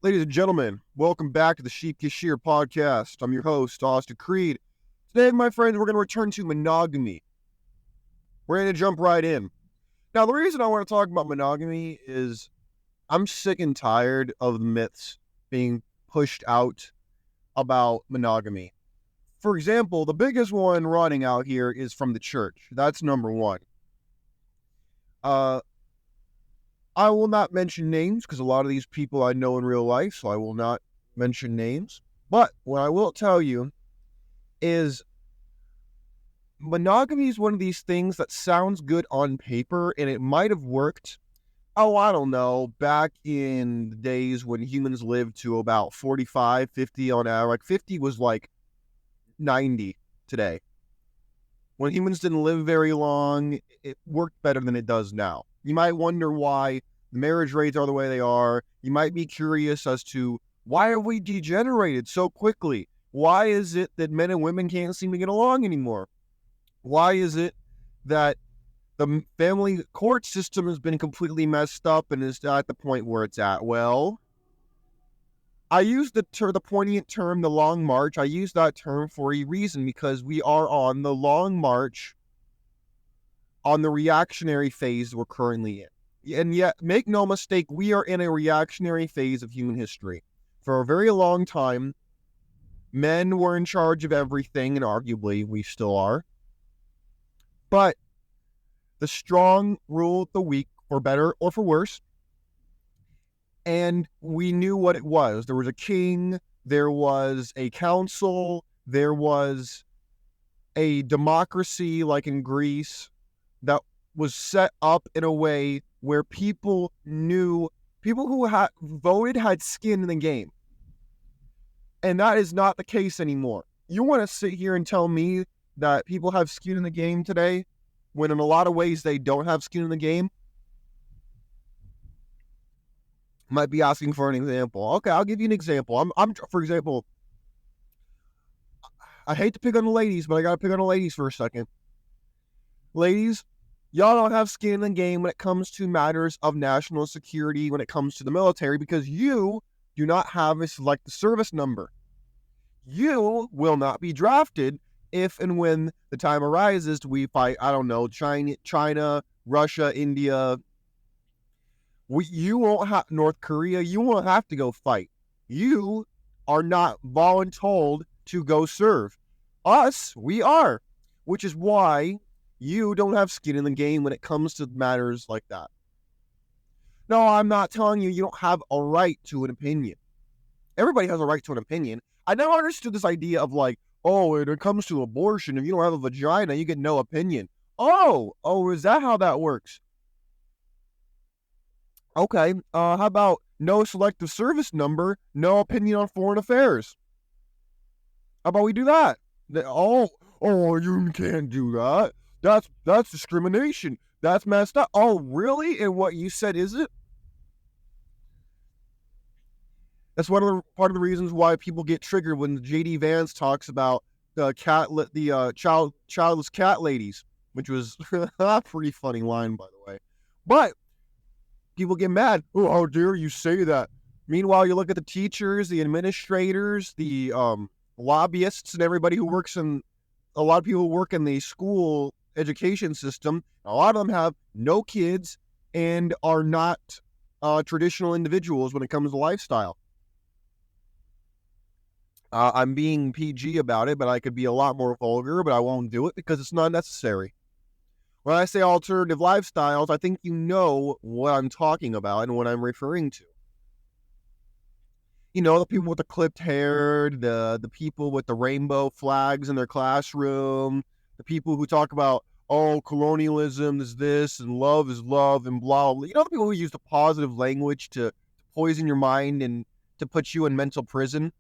Ladies and gentlemen, welcome back to the Sheep Get Sheared Podcast. I'm your host, Austin Creed. Today, my friends, we're going to return to monogamy. We're going to jump right in. Now, the reason I want to talk about monogamy is I'm sick and tired of the myths being pushed out about monogamy. For example, the biggest one running out here is from the church. That's number one. I will not mention names because a lot of these people I know in real life, so I will not mention names. But what I will tell you is monogamy is one of these things that sounds good on paper, and it might have worked, I don't know, back in the days when humans lived to about 45, 50 on average. Like 50 was like 90 today. When humans didn't live very long, it worked better than it does now. You might wonder why the marriage rates are the way they are. You might be curious as to why have we degenerated so quickly? Why is it that men and women can't seem to get along anymore? Why is it that the family court system has been completely messed up and is at the point where it's at? Well, I use the poignant term, the long march. I use that term for a reason because we are on the long march on the reactionary phase we're currently in. And yet, make no mistake, we are in a reactionary phase of human history. For a very long time, men were in charge of everything, and arguably we still are. But the strong ruled the weak, for better or for worse. And we knew what it was. There was a king, there was a council, there was a democracy like in Greece that was set up in a way where people who voted had skin in the game. And that is not the case anymore. You want to sit here and tell me that people have skin in the game today when in a lot of ways they don't have skin in the game? Might be asking for an example. Okay, I'll give you an example. For example, I hate to pick on the ladies, but I gotta pick on the ladies for a second. Ladies, y'all don't have skin in the game when it comes to matters of national security, when it comes to the military, because you do not have a selective service number. You will not be drafted if and when the time arises to we fight, I don't know, China, Russia, India. You won't have North Korea. You won't have to go fight. You are not voluntold to go serve. Us, we are, which is why you don't have skin in the game when it comes to matters like that. No, I'm not telling you don't have a right to an opinion. Everybody has a right to an opinion. I never understood this idea of like, oh, when it comes to abortion, if you don't have a vagina, you get no opinion. Oh, is that how that works? Okay, how about no selective service number, no opinion on foreign affairs? How about we do that? Oh, you can't do that. That's discrimination. That's messed up. Oh, really? And what you said, is it? That's part of the reasons why people get triggered when J.D. Vance talks about childless cat ladies, which was a pretty funny line, by the way. But people get mad. Oh, how dare you say that? Meanwhile, you look at the teachers, the administrators, the lobbyists, and everybody who works in a lot of people who work in the school education system. A lot of them have no kids and are not traditional individuals when it comes to lifestyle. I'm being PG about it, but I could be a lot more vulgar, but I won't do it because it's not necessary. When I say alternative lifestyles, I think you know what I'm talking about and what I'm referring to. You know, the people with the clipped hair, the people with the rainbow flags in their classroom, the people who talk about, oh, colonialism is this and love is love and blah, blah. You know, the people who use the positive language to poison your mind and to put you in mental prison?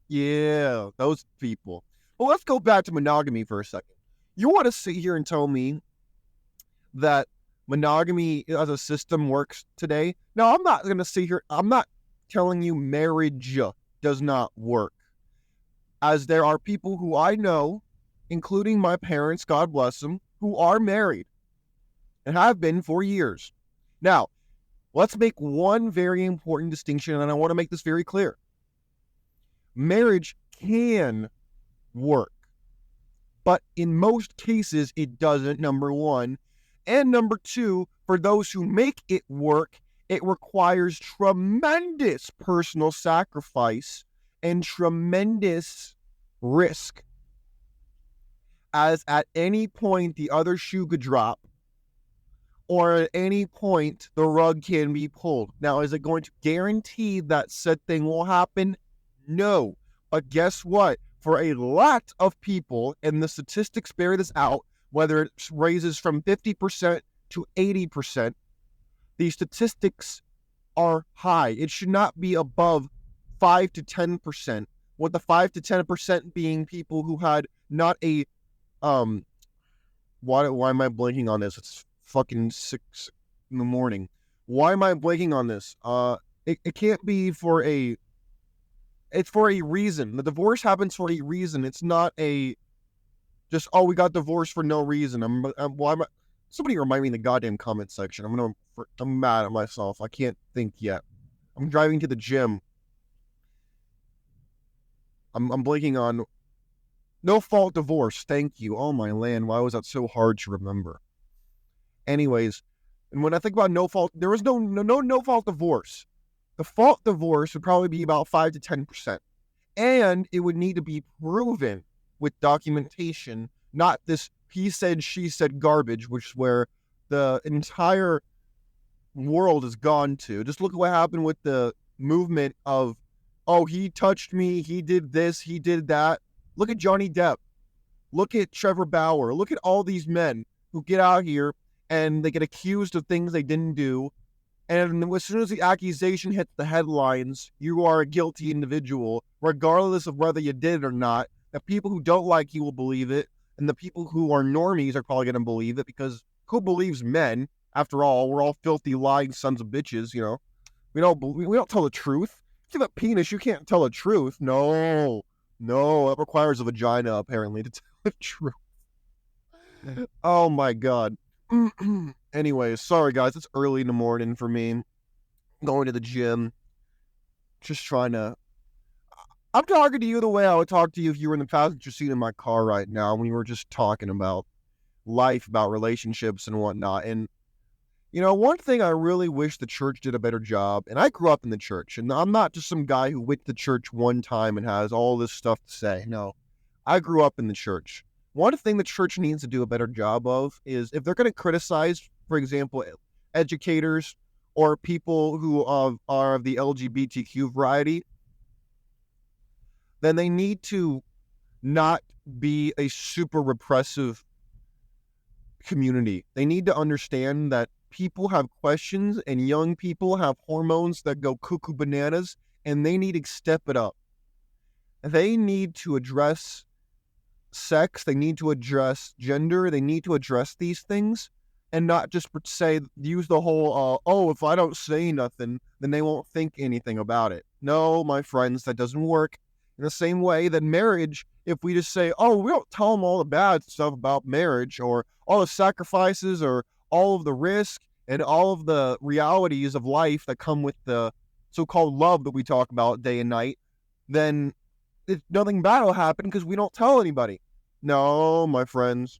Yeah, those people. Well, let's go back to monogamy for a second. You want to sit here and tell me that monogamy as a system works today? No, I'm not going to sit here. I'm not telling you marriage does not work. As there are people who I know, including my parents, God bless them, who are married and have been for years. Now, Let's make one very important distinction, and I want to make this very clear. Marriage can work, but in most cases it doesn't, number one. And number two, for those who make it work, it requires tremendous personal sacrifice and tremendous risk, as at any point the other shoe could drop, or at any point the rug can be pulled. Now, is it going to guarantee that said thing will happen? No. But guess what? For a lot of people, and the statistics bear this out, whether it raises from 50% to 80%, the statistics are high. It should not be above 5 to 10%, with the 5 to 10% being people who had not a, why am I blanking on this? It's fucking 6 in the morning. Why am I blanking on this? It can't be for a, it's for a reason. The divorce happens for a reason. It's not a, just, oh, we got divorced for no reason. Somebody remind me in the goddamn comment section. I'm mad at myself. I can't think yet. I'm driving to the gym. I'm blanking on no fault divorce. Thank you. Oh my land. Why was that so hard to remember? Anyways, and when I think about no fault, there was no fault divorce. The fault divorce would probably be about 5 to 10%. And it would need to be proven with documentation, not this he said, she said garbage, which is where the entire world has gone to. Just look at what happened with the movement of, oh, he touched me, he did this, he did that. Look at Johnny Depp. Look at Trevor Bauer. Look at all these men who get out here and they get accused of things they didn't do. And as soon as the accusation hits the headlines, you are a guilty individual, regardless of whether you did it or not. The people who don't like you will believe it, and the people who are normies are probably going to believe it, because who believes men? After all, we're all filthy, lying sons of bitches, you know. We don't tell the truth. If you have a penis, you can't tell the truth. No, it requires a vagina, apparently, to tell the truth. Oh, my God. Anyways, sorry, guys. It's early in the morning for me. I'm going to the gym. Just trying to... I'm talking to you the way I would talk to you if you were in the passenger seat in my car right now, when we were just talking about life, about relationships and whatnot. And, you know, one thing I really wish the church did a better job, and I grew up in the church, and I'm not just some guy who went to church one time and has all this stuff to say. No, I grew up in the church. One thing the church needs to do a better job of is, if they're going to criticize, for example, educators or people who are of the LGBTQ variety, then they need to not be a super repressive community. They need to understand that people have questions and young people have hormones that go cuckoo bananas, and they need to step it up. They need to address sex, they need to address gender, they need to address these things, and not just use the whole, oh, if I don't say nothing, then they won't think anything about it. No, my friends, that doesn't work. In the same way that marriage, if we just say, oh, we don't tell them all the bad stuff about marriage, or all the sacrifices, or all of the risk, and all of the realities of life that come with the so-called love that we talk about day and night, then nothing bad will happen because we don't tell anybody. No, my friends.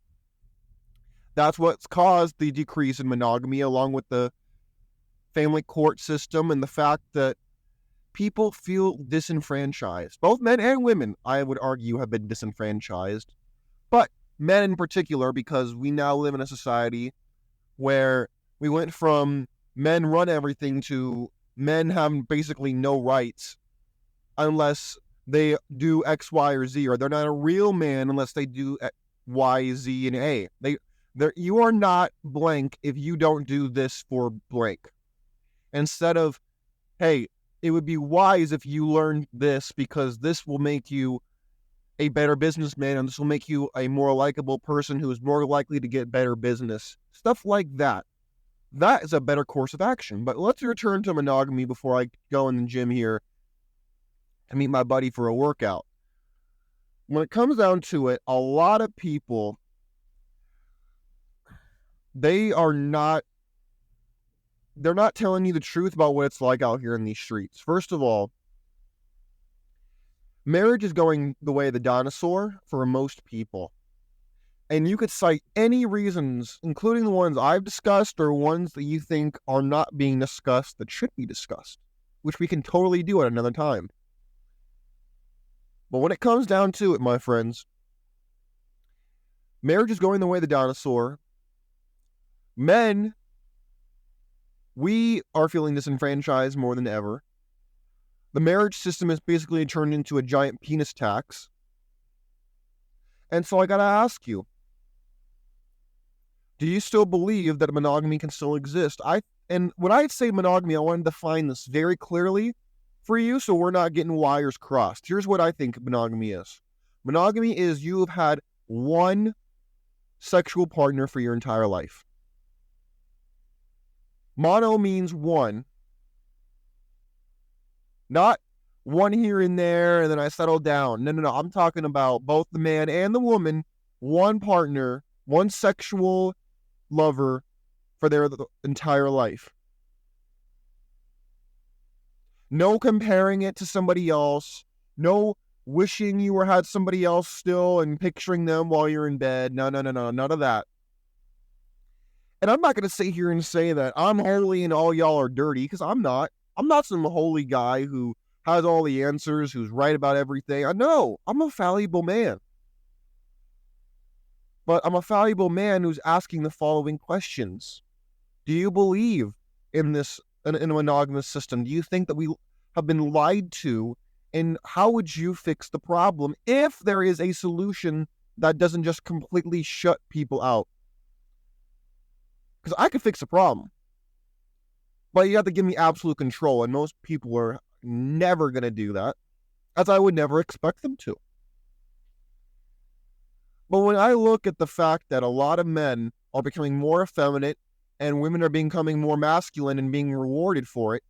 That's what's caused the decrease in monogamy, along with the family court system and the fact that people feel disenfranchised. Both men and women, I would argue, have been disenfranchised. But men in particular, because we now live in a society where we went from men run everything to men having basically no rights unless they do X, Y, or Z, or they're not a real man unless they do Y, Z, and A. You are not blank if you don't do this for blank. Instead of, hey, it would be wise if you learned this because this will make you a better businessman, and this will make you a more likable person who is more likely to get better business. Stuff like that. That is a better course of action. But let's return to monogamy before I go in the gym here and meet my buddy for a workout. When it comes down to it, a lot of people, they are not they're not telling you the truth about what it's like out here in these streets. First of all, marriage is going the way of the dinosaur for most people. And you could cite any reasons, including the ones I've discussed or ones that you think are not being discussed that should be discussed, which we can totally do at another time. But when it comes down to it, my friends, marriage is going the way of the dinosaur. Men, we are feeling disenfranchised more than ever. The marriage system is basically turned into a giant penis tax. And so I gotta ask you, do you still believe that monogamy can still exist? And when I say monogamy, I want to define this very clearly for you so we're not getting wires crossed. Here's what I think monogamy is. Monogamy is you have had one sexual partner for your entire life. Mono means one. Not one here and there and then I settle down. No. I'm talking about both the man and the woman, one partner, one sexual lover for their entire life. No comparing it to somebody else. No wishing you had somebody else still and picturing them while you're in bed. No. None of that. And I'm not going to sit here and say that I'm holy and all y'all are dirty, because I'm not. I'm not some holy guy who has all the answers, who's right about everything. I know. I'm a fallible man. But I'm a fallible man who's asking the following questions. Do you believe in a monogamous system? Do you think that we have been lied to? And how would you fix the problem if there is a solution that doesn't just completely shut people out? Because I could fix the problem. But you have to give me absolute control. And most people are never going to do that, as I would never expect them to. But when I look at the fact that a lot of men are becoming more effeminate and women are becoming more masculine and being rewarded for it,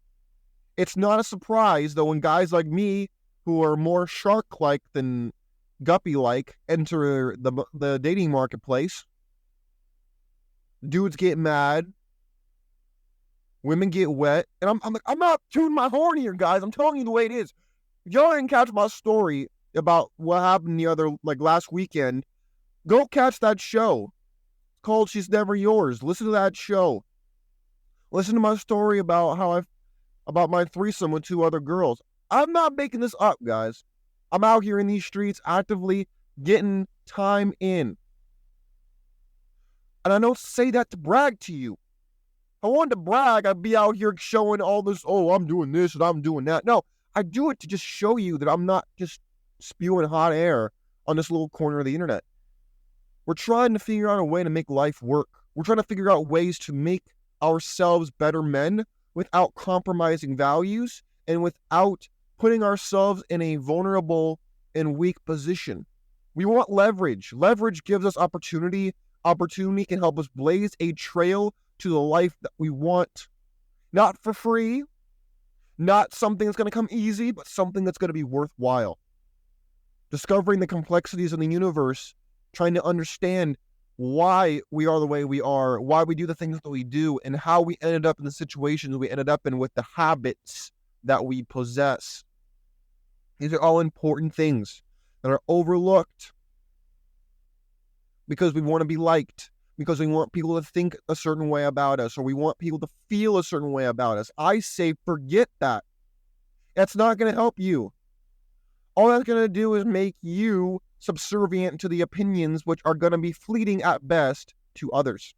it's not a surprise that when guys like me, who are more shark-like than guppy-like, enter the dating marketplace, dudes get mad, women get wet, and I'm not tooting my horn here, guys. I'm telling you the way it is. If y'all didn't catch my story about what happened last weekend, go catch that show. It's called She's Never Yours. Listen to that show. Listen to my story about about my threesome with two other girls. I'm not making this up, guys. I'm out here in these streets actively getting time in. And I don't say that to brag to you. If I wanted to brag, I'd be out here showing all this, oh, I'm doing this and I'm doing that. No, I do it to just show you that I'm not just spewing hot air on this little corner of the internet. We're trying to figure out a way to make life work. We're trying to figure out ways to make ourselves better men without compromising values and without putting ourselves in a vulnerable and weak position. We want leverage. Leverage gives us opportunity. Opportunity can help us blaze a trail to the life that we want. Not for free, not something that's going to come easy, but something that's going to be worthwhile. Discovering the complexities of the universe, trying to understand why we are the way we are, why we do the things that we do, and how we ended up in the situations we ended up in with the habits that we possess. These are all important things that are overlooked because we want to be liked, because we want people to think a certain way about us, or we want people to feel a certain way about us. I say forget that. That's not going to help you. All that's going to do is make you subservient to the opinions which are going to be fleeting at best to others.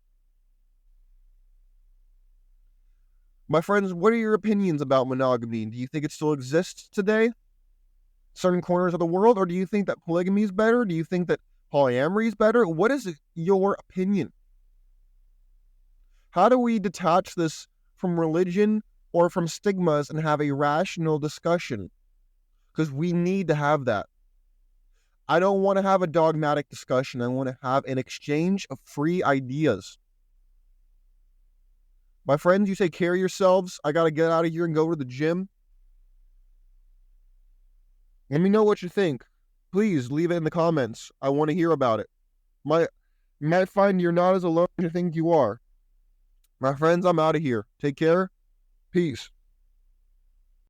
My friends, what are your opinions about monogamy? Do you think it still exists today? Certain corners of the world? Or do you think that polygamy is better? Do you think that polyamory is better? What is your opinion? How do we detach this from religion or from stigmas and have a rational discussion? Because we need to have that. I don't want to have a dogmatic discussion. I want to have an exchange of free ideas. My friends, you take care of yourselves. I got to get out of here and go to the gym. Let me know what you think. Please leave it in the comments. I want to hear about it. You might find you're not as alone as you think you are. My friends, I'm out of here. Take care. Peace.